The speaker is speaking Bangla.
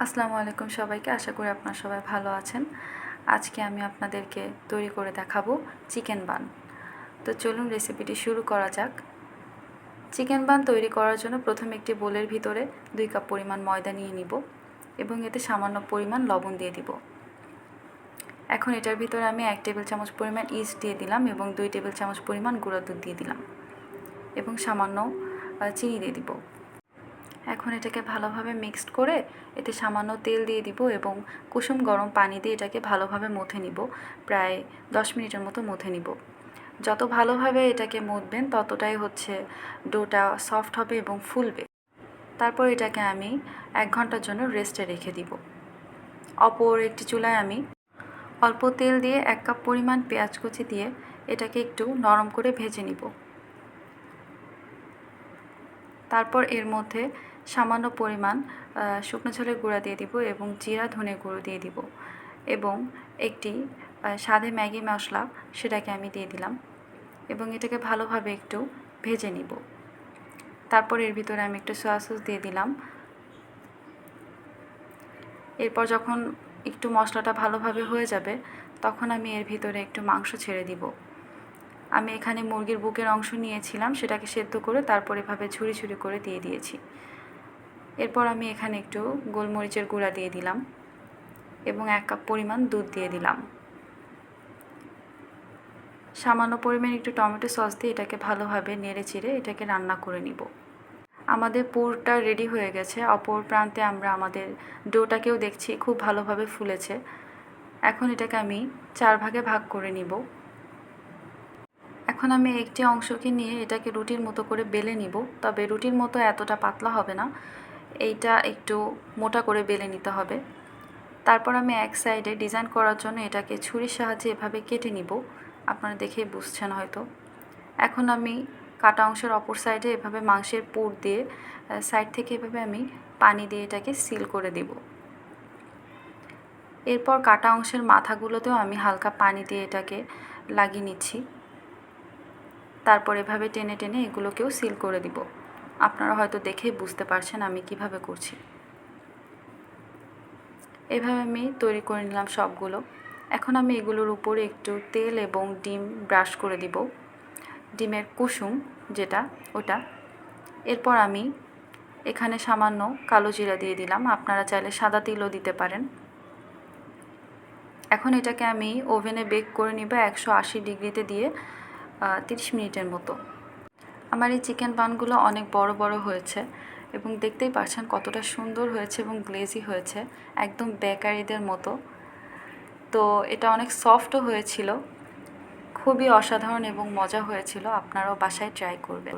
আসসালামু আলাইকুম সবাইকে। আশা করি আপনারা সবাই ভালো আছেন। আজকে আমি আপনাদেরকে তৈরি করে দেখাবো চিকেন বান। তো চলুন রেসিপিটি শুরু করা যাক। চিকেন বান তৈরি করার জন্য প্রথমে একটি বোলের ভিতরে 2 কাপ পরিমাণ ময়দা নিয়ে নিব এবং এতে সামান্য পরিমাণ লবণ দিয়ে দিব। এখন এটার ভিতরে আমি 1 টেবিল চামচ পরিমাণ ইস্ট দিয়ে দিলাম এবং 2 টেবিল চামচ পরিমাণ গুঁড়া দুধ দিয়ে দিলাম এবং সামান্য চিনি দিয়ে দিব। এখন এটাকে ভালোভাবে মিক্সড করে এতে সামান্য তেল দিয়ে দিব এবং কুসুম গরম পানি দিয়ে এটাকে ভালোভাবে মথে নিব। প্রায় 10 মিনিটের মতো মথে নিব। যত ভালোভাবে এটাকে মথবেন ততটাই ডোটা সফট হবে এবং ফুলবে। তারপর এটাকে আমি 1 ঘন্টার জন্য রেস্টে রেখে দিব। অপর একটি চুলায় আমি অল্প তেল দিয়ে 1 কাপ পরিমাণ পেঁয়াজ কুচি দিয়ে এটাকে একটু নরম করে ভেজে নিব। তারপর এর মধ্যে সামান্য পরিমাণ শুকনো ঝালের গুঁড়া দিয়ে দিব এবং জিরা ধনে গুঁড়ো দিয়ে দিব এবং একটি স্বাদে ম্যাগি মশলা সেটাকে আমি দিয়ে দিলাম এবং এটাকে ভালোভাবে একটু ভেজে নিব। তারপর এর ভিতরে আমি একটু সয়া সস দিয়ে দিলাম। এরপর যখন একটু মশলাটা ভালোভাবে হয়ে যাবে তখন আমি এর ভিতরে একটু মাংস ছেড়ে দিব। আমি এখানে মুরগির বুকের অংশ নিয়েছিলাম, সেটাকে সেদ্ধ করে তারপর এভাবে ঝুরি ঝুরি করে দিয়ে দিয়েছি। এরপর আমি এখানে একটু গোলমরিচের গুঁড়া দিয়ে দিলাম এবং 1 কাপ পরিমাণ দুধ দিয়ে দিলাম। সামান্য পরিমাণ একটু টমেটো সস দিয়ে এটাকে ভালোভাবে নেড়ে চেড়ে এটাকে রান্না করে নিব। আমাদের পুরটা রেডি হয়ে গেছে। অপর প্রান্তে আমরা আমাদের ডোটাকেও দেখছি খুব ভালোভাবে ফুলেছে। এখন এটাকে আমি 4 ভাগে ভাগ করে নিব। এখন আমি একটি অংশকে নিয়ে এটাকে রুটির মতো করে বেলে নিব। তবে রুটির মতো এতটা পাতলা হবে না, এইটা একটু মোটা করে বেলে নিতে হবে। তারপর আমি এক সাইডে ডিজাইন করার জন্য এটাকে ছুরির সাহায্যে এভাবে কেটে নিব। আপনারা দেখেই বুঝছেন হয়তো। এখন আমি কাটা অংশের অপর সাইডে এভাবে মাংসের পুর দিয়ে সাইড থেকে এভাবে আমি পানি দিয়ে এটাকে সিল করে দেব। এরপর কাটা অংশের মাথাগুলোতেও আমি হালকা পানি দিয়ে এটাকে লাগিয়ে নিচ্ছি। তারপর এভাবে টেনে টেনে এগুলোকেও সিল করে দিব। আপনারা হয়তো দেখেই বুঝতে পারছেন আমি কিভাবে করছি। এভাবে আমি তৈরি করে নিলাম সবগুলো। এখন আমি এগুলোর উপরে একটু তেল এবং ডিম ব্রাশ করে দিব, ডিমের কুসুম যেটা ওটা। এরপর আমি এখানে সামান্য কালো জিরা দিয়ে দিলাম, আপনারা চাইলে সাদা তিলও দিতে পারেন। এখন এটাকে আমি ওভেনে বেক করে নিব 180 ডিগ্রিতে দিয়ে 30 মিনিটের মতো। আমার এই চিকেন বানগুলো অনেক বড় বড় হয়েছে এবং দেখতেই পাচ্ছেন কতটা সুন্দর হয়েছে এবং গ্লেজি হয়েছে, একদম বেকারিদের মতো। তো এটা অনেক সফটও হয়েছিল, খুবই অসাধারণ এবং মজা হয়েছিল। আপনারাও বাসায় ট্রাই করবেন।